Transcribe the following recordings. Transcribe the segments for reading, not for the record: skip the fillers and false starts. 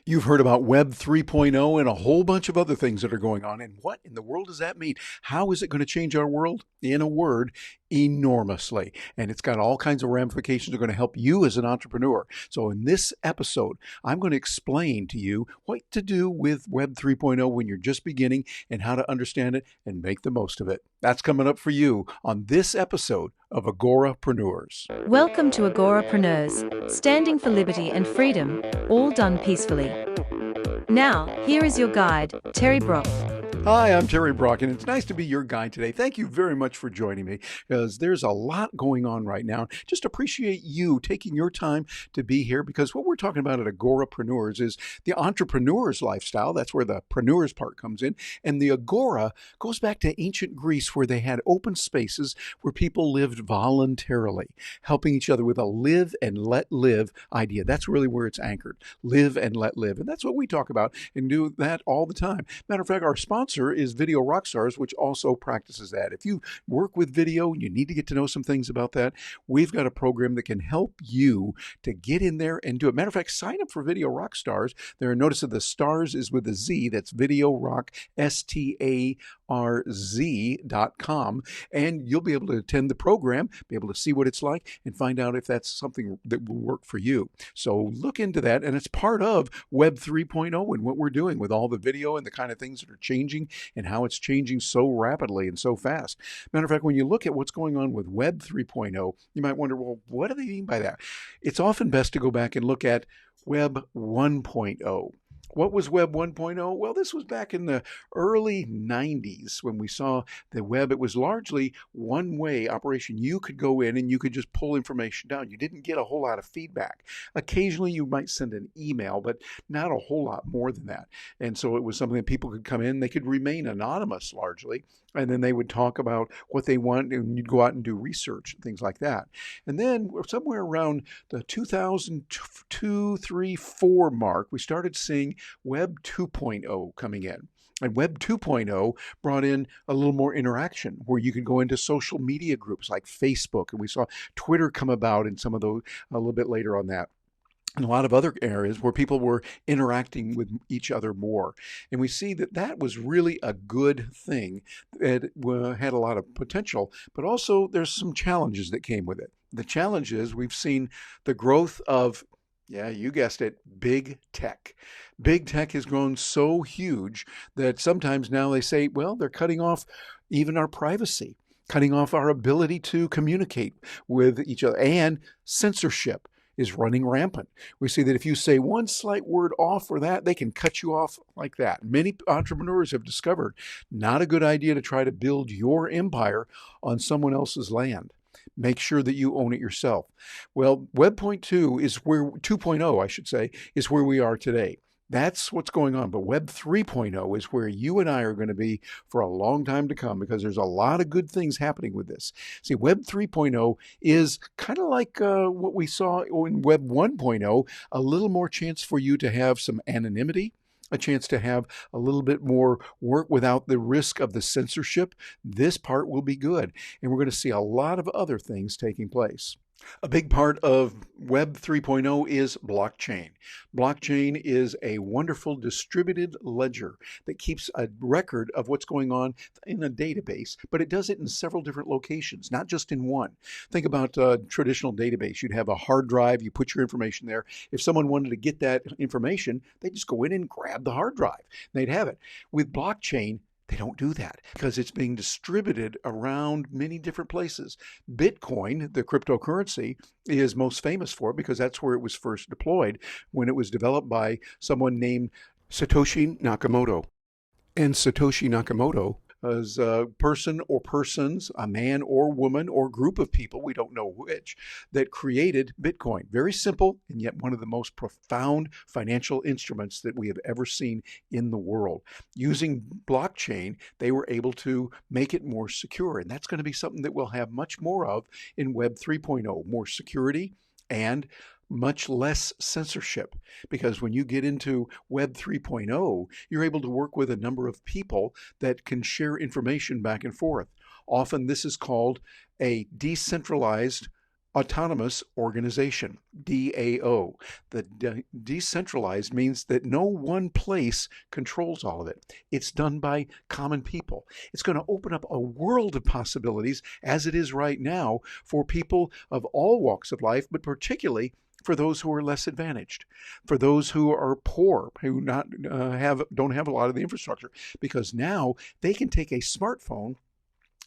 You've heard about Web 3.0 and a whole bunch of other things that are going on. And what in the world does that mean? How is it going to change our world? In a word, enormously. And it's got all kinds of ramifications that are going to help you as an entrepreneur. So in this episode, I'm going to explain to you what to do with Web 3.0 when you're just beginning and how to understand it and make the most of it. That's coming up for you on this episode of Agorapreneurs. Welcome to Agorapreneurs, standing for liberty and freedom, all done peacefully. Now, here is your guide, Terry Brock. Hi, I'm Terry Brock, and it's nice to be your guide today. Thank you very much for joining me because there's a lot going on right now. Just appreciate you taking your time to be here because what we're talking about at Agorapreneurs is the entrepreneur's lifestyle. That's where the preneurs part comes in. And the Agora goes back to ancient Greece where they had open spaces where people lived voluntarily, helping each other with a live and let live idea. That's really where it's anchored. Live and let live. And that's what we talk about and do that all the time. Matter of fact, our sponsor is Video Rockstars, which also practices that. If you work with video and you need to get to know some things about that, we've got a program that can help you to get in there and do it. Matter of fact, sign up for Video Rockstars. There, notice that the stars is with a Z. That's Video Rock, STARZ.com. And you'll be able to attend the program, be able to see what it's like, and find out if that's something that will work for you. So look into that. And it's part of Web 3.0 and what we're doing with all the video and the kind of things that are changing and how it's changing so rapidly and so fast. Matter of fact, when you look at what's going on with Web 3.0, you might wonder, well, what do they mean by that? It's often best to go back and look at Web 1.0. What was Web 1.0? Well, this was back in the early 90s when we saw the web. It was largely one-way operation. You could go in and you could just pull information down. You didn't get a whole lot of feedback. Occasionally, you might send an email, but not a whole lot more than that. And so it was something that people could come in. They could remain anonymous largely, and then they would talk about what they want, and you'd go out and do research and things like that. And then somewhere around the 2002, 3, 4 mark, we started seeing Web 2.0 coming in. And Web 2.0 brought in a little more interaction where you could go into social media groups like Facebook. And we saw Twitter come about in some of those a little bit later on that. And a lot of other areas where people were interacting with each other more. And we see that that was really a good thing. It had a lot of potential, but also there's some challenges that came with it. The challenge is we've seen the growth of, yeah, you guessed it, big tech. Big tech has grown so huge that sometimes now they say, well, they're cutting off even our privacy, cutting off our ability to communicate with each other, and censorship is running rampant. We see that if you say one slight word off or that, they can cut you off like that. Many entrepreneurs have discovered not a good idea to try to build your empire on someone else's land. Make sure that you own it yourself. Well, Web 2.0 is where 2.0, I should say, is where we are today. That's what's going on. But Web 3.0 is where you and I are going to be for a long time to come because there's a lot of good things happening with this. See, Web 3.0 is kind of like what we saw in Web 1.0, a little more chance for you to have some anonymity, a chance to have a little bit more work without the risk of the censorship. This part will be good. And we're going to see a lot of other things taking place. A big part of Web 3.0 is blockchain. Blockchain is a wonderful distributed ledger that keeps a record of what's going on in a database, but it does it in several different locations, not just in one. Think about a traditional database. You'd have a hard drive, you put your information there. If someone wanted to get that information, they'd just go in and grab the hard drive, and they'd have it. With blockchain, they don't do that because it's being distributed around many different places. Bitcoin, the cryptocurrency, is most famous for it because that's where it was first deployed when it was developed by someone named Satoshi Nakamoto. And Satoshi Nakamoto was a person or persons, a man or woman or group of people, we don't know which, that created Bitcoin. Very simple, and yet one of the most profound financial instruments that we have ever seen in the world. Using blockchain, they were able to make it more secure, and that's going to be something that we'll have much more of in Web 3.0, more security and much less censorship, because when you get into Web 3.0, you're able to work with a number of people that can share information back and forth. Often this is called a decentralized autonomous organization, DAO. The decentralized means that no one place controls all of it. It's done by common people. It's going to open up a world of possibilities, as it is right now, for people of all walks of life, but particularly for those who are less advantaged, for those who are poor, who don't have a lot of the infrastructure, because now they can take a smartphone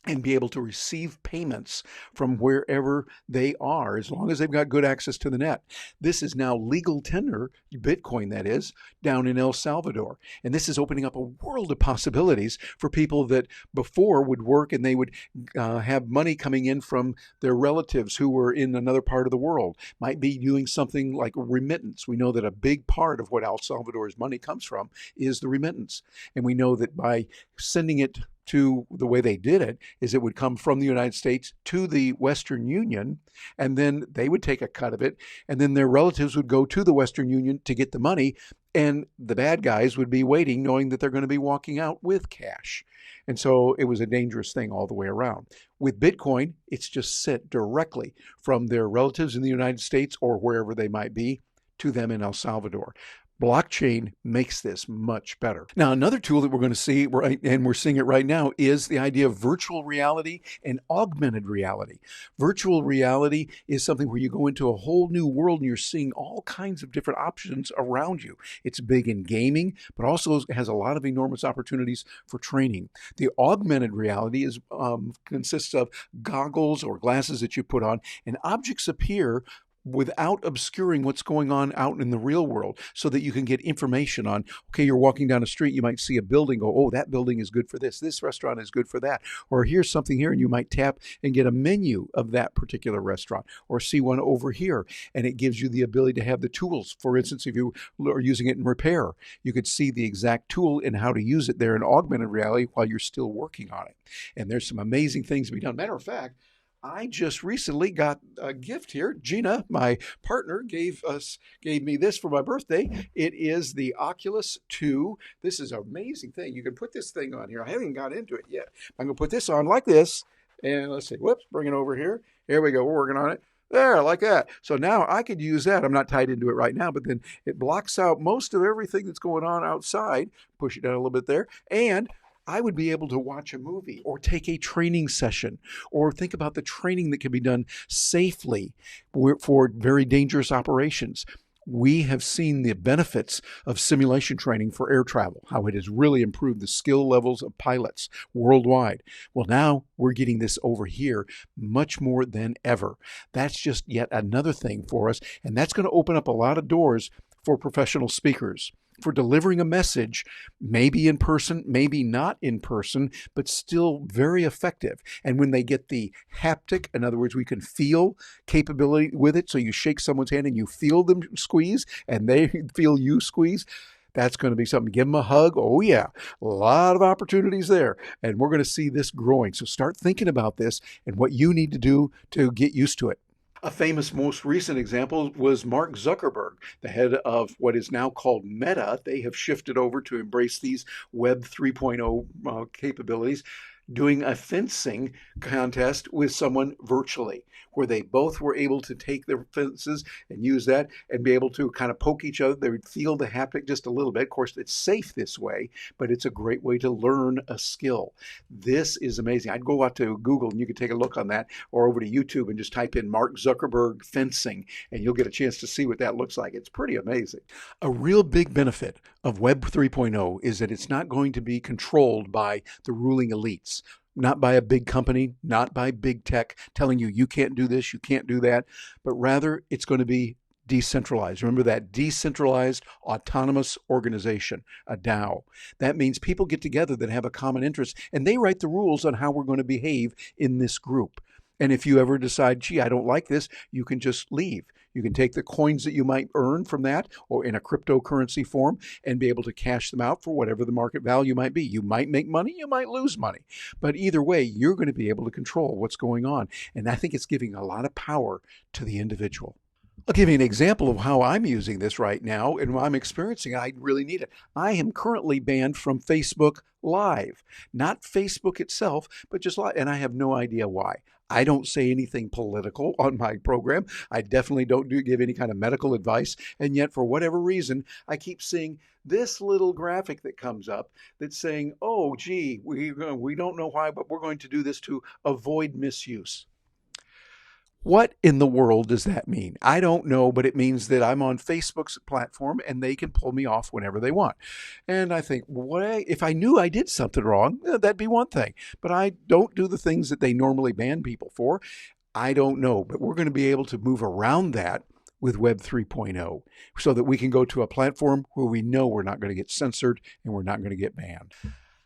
and be able to receive payments from wherever they are, as long as they've got good access to the net. This is now legal tender, Bitcoin that is, down in El Salvador. And this is opening up a world of possibilities for people that before would work and they would have money coming in from their relatives who were in another part of the world, might be doing something like remittance. We know that a big part of what El Salvador's money comes from is the remittance. And we know that by sending it to the way they did it is it would come from the United States to the Western Union, and then they would take a cut of it, and then their relatives would go to the Western Union to get the money, and the bad guys would be waiting knowing that they're going to be walking out with cash. And so it was a dangerous thing all the way around. With Bitcoin, it's just sent directly from their relatives in the United States or wherever they might be to them in El Salvador. Blockchain makes this much better. Now, another tool that we're going to see, and we're seeing it right now, is the idea of virtual reality and augmented reality. Virtual reality is something where you go into a whole new world and you're seeing all kinds of different options around you. It's big in gaming, but also has a lot of enormous opportunities for training. The augmented reality consists of goggles or glasses that you put on, and objects appear without obscuring what's going on out in the real world, so that you can get information on, okay, you're walking down a street, you might see a building, go, oh, that building is good for this restaurant is good for that, or here's something here, and you might tap and get a menu of that particular restaurant, or see one over here, and it gives you the ability to have the tools. For instance, if you are using it in repair, you could see the exact tool and how to use it there in augmented reality while you're still working on it. And there's some amazing things to be done. Matter of fact, I just recently got a gift here. Gina, my partner, gave me this for my birthday. It is the Oculus 2. This is an amazing thing. You can put this thing on here. I haven't even got into it yet. I'm going to put this on like this. And let's see. Whoops, bring it over here. Here we go. We're working on it. There, like that. So now I could use that. I'm not tied into it right now, but then it blocks out most of everything that's going on outside. Push it down a little bit there. And I would be able to watch a movie or take a training session or think about the training that can be done safely for very dangerous operations. We have seen the benefits of simulation training for air travel, how it has really improved the skill levels of pilots worldwide. Well, now we're getting this over here much more than ever. That's just yet another thing for us, and that's going to open up a lot of doors for professional speakers, for delivering a message, maybe in person, maybe not in person, but still very effective. And when they get the haptic, in other words, we can feel capability with it, so you shake someone's hand and you feel them squeeze and they feel you squeeze, that's going to be something. Give them a hug. Oh yeah, a lot of opportunities there. And we're going to see this growing. So start thinking about this and what you need to do to get used to it. A famous, most recent example was Mark Zuckerberg, the head of what is now called Meta. They have shifted over to embrace these Web 3.0 capabilities, doing a fencing contest with someone virtually, where they both were able to take their fences and use that and be able to kind of poke each other. They would feel the haptic just a little bit. Of course, it's safe this way, but it's a great way to learn a skill. This is amazing. I'd go out to Google and you could take a look on that, or over to YouTube and just type in Mark Zuckerberg fencing, and you'll get a chance to see what that looks like. It's pretty amazing. A real big benefit of Web 3.0 is that it's not going to be controlled by the ruling elites. Not by a big company, not by big tech telling you, you can't do this, you can't do that, but rather it's going to be decentralized. Remember that, decentralized autonomous organization, a DAO. That means people get together that have a common interest and they write the rules on how we're going to behave in this group. And if you ever decide, gee, I don't like this, you can just leave. You can take the coins that you might earn from that or in a cryptocurrency form and be able to cash them out for whatever the market value might be. You might make money, you might lose money. But either way, you're going to be able to control what's going on. And I think it's giving a lot of power to the individual. I'll give you an example of how I'm using this right now and I'm experiencing it. I really need it. I am currently banned from Facebook Live, not Facebook itself, but just live. And I have no idea why. I don't say anything political on my program. I definitely don't give any kind of medical advice. And yet, for whatever reason, I keep seeing this little graphic that comes up that's saying, oh, gee, we don't know why, but we're going to do this to avoid misuse. What in the world does that mean? I don't know, but it means that I'm on Facebook's platform and they can pull me off whenever they want. And I think, what if I knew I did something wrong? That'd be one thing. But I don't do the things that they normally ban people for. I don't know, but we're going to be able to move around that with Web 3.0 so that we can go to a platform where we know we're not going to get censored and we're not going to get banned.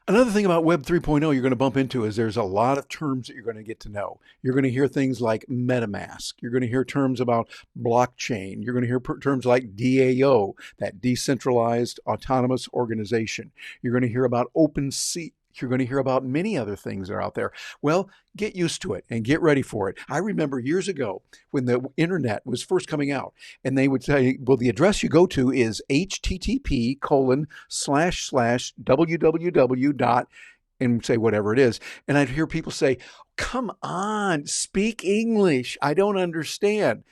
Another thing about Web 3.0 you're going to bump into is there's a lot of terms that you're going to get to know. You're going to hear things like MetaMask. You're going to hear terms about blockchain. You're going to hear terms like DAO, that decentralized autonomous organization. You're going to hear about OpenSea. You're going to hear about many other things that are out there. Well, get used to it and get ready for it. I remember years ago when the internet was first coming out and they would say, well, the address you go to is http://www. and say whatever it is. And I'd hear people say, come on, speak English. I don't understand.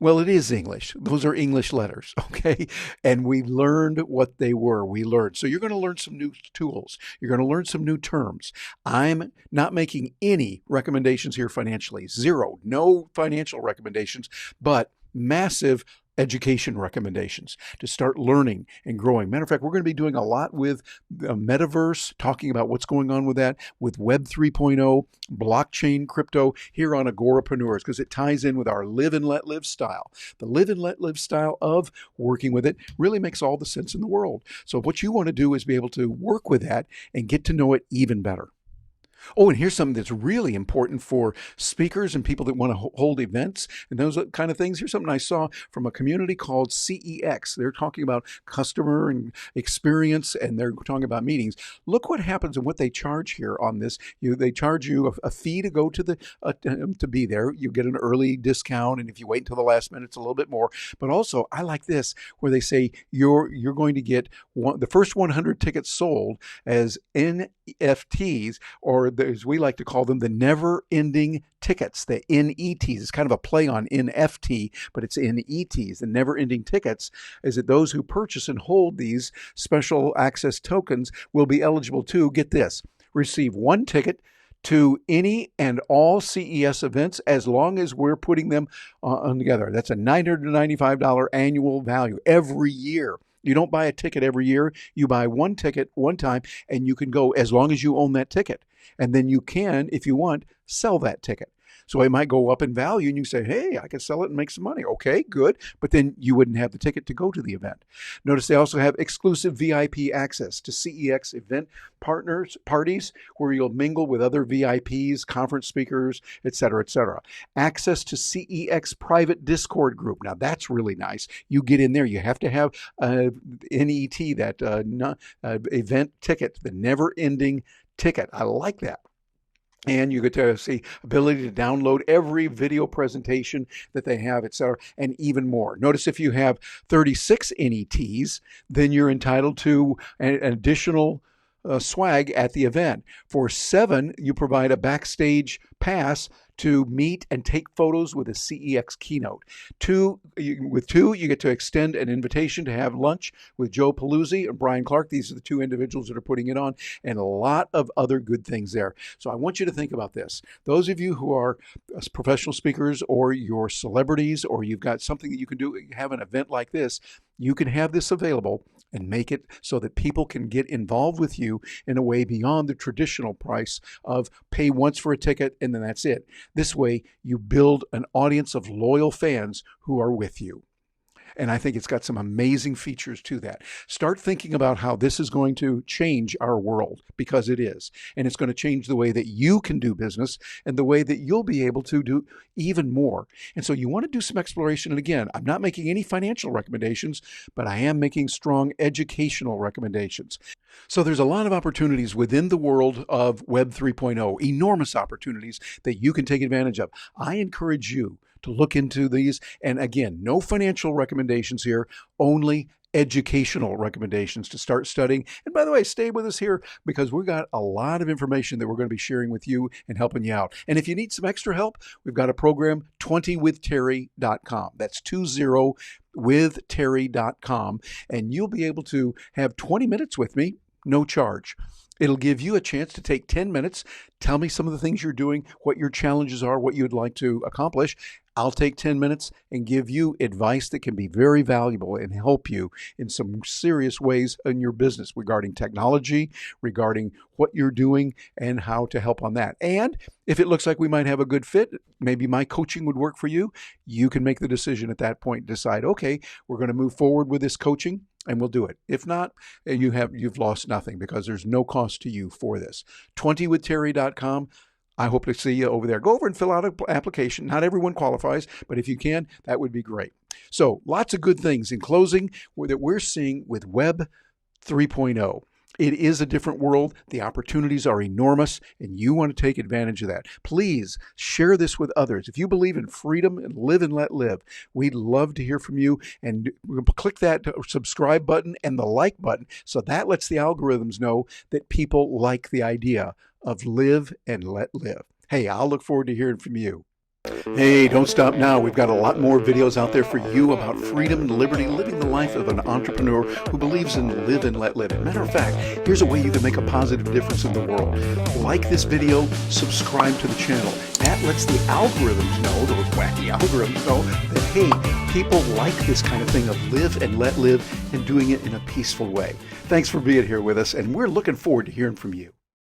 Well, it is English. Those are English letters, okay? And we learned what they were. We learned. So you're going to learn some new tools. You're going to learn some new terms. I'm not making any recommendations here financially. Zero. No financial recommendations, but massive education recommendations to start learning and growing. Matter of fact, we're going to be doing a lot with the metaverse, talking about what's going on with that, with Web 3.0, blockchain, crypto, here on Agorapreneurs, because it ties in with our live and let live style. The live and let live style of working with it really makes all the sense in the world. So what you want to do is be able to work with that and get to know it even better. Oh, and here's something that's really important for speakers and people that want to hold events and those kind of things. Here's something I saw from a community called CEX. They're talking about customer and experience, and they're talking about meetings. Look what happens and what they charge here on this. They charge you a fee to go to the to be there. You get an early discount, and if you wait until the last minute, it's a little bit more. But also, I like this where they say you're going to get the first 100 tickets sold as NFTs, or as we like to call them, the never-ending tickets, the NETs. It's kind of a play on NFT, but it's NETs. The never-ending tickets is that those who purchase and hold these special access tokens will be eligible to, get this, receive one ticket to any and all CES events as long as we're putting them on together. That's a $995 annual value every year. You don't buy a ticket every year. You buy one ticket one time, and you can go as long as you own that ticket. And then you can, if you want, sell that ticket. So it might go up in value and you say, hey, I can sell it and make some money. Okay, good. But then you wouldn't have the ticket to go to the event. Notice they also have exclusive VIP access to CEX event parties where you'll mingle with other VIPs, conference speakers, et cetera, et cetera. Access to CEX private Discord group. Now that's really nice. You get in there. You have to have NET, that event ticket, the never-ending ticket. I like that. And you get to see ability to download every video presentation that they have, et cetera, and even more. Notice if you have 36 NETs, then you're entitled to an additional swag at the event. For 7, you provide a backstage pass to meet and take photos with a CEX keynote. With 2, you get to extend an invitation to have lunch with Joe Paluzzi and Brian Clark. These are the 2 individuals that are putting it on, and a lot of other good things there. So I want you to think about this. Those of you who are professional speakers, or you're celebrities, or you've got something that you can do, have an event like this, you can have this available and make it so that people can get involved with you in a way beyond the traditional price of pay once for a ticket and then that's it. This way, you build an audience of loyal fans who are with you. And I think it's got some amazing features to that. Start thinking about how this is going to change our world, because it is. And it's going to change the way that you can do business and the way that you'll be able to do even more. And so you want to do some exploration. And again, I'm not making any financial recommendations, but I am making strong educational recommendations. So there's a lot of opportunities within the world of Web 3.0, enormous opportunities that you can take advantage of. I encourage you to look into these. And again, no financial recommendations here, only educational recommendations to start studying. And by the way, stay with us here because we've got a lot of information that we're going to be sharing with you and helping you out. And if you need some extra help, we've got a program, 20withterry.com. That's 20withterry.com. And you'll be able to have 20 minutes with me, no charge. It'll give you a chance to take 10 minutes, tell me some of the things you're doing, what your challenges are, what you'd like to accomplish. I'll take 10 minutes and give you advice that can be very valuable and help you in some serious ways in your business regarding technology, regarding what you're doing and how to help on that. And if it looks like we might have a good fit, maybe my coaching would work for you, you can make the decision at that point, decide, okay, we're going to move forward with this coaching and we'll do it. If not, you've lost nothing because there's no cost to you for this. 20withterry.com. I hope to see you over there. Go over and fill out an application. Not everyone qualifies, but if you can, that would be great. So lots of good things in closing that we're seeing with Web 3.0. It is a different world. The opportunities are enormous, and you want to take advantage of that. Please share this with others. If you believe in freedom and live and let live, we'd love to hear from you. And click that subscribe button and the like button so that lets the algorithms know that people like the idea of live and let live. Hey, I'll look forward to hearing from you. Hey, don't stop now. We've got a lot more videos out there for you about freedom and liberty, living the life of an entrepreneur who believes in live and let live. As a matter of fact, here's a way you can make a positive difference in the world. Like this video, subscribe to the channel. That lets the algorithms know, those wacky algorithms know, that hey, people like this kind of thing of live and let live and doing it in a peaceful way. Thanks for being here with us, and we're looking forward to hearing from you.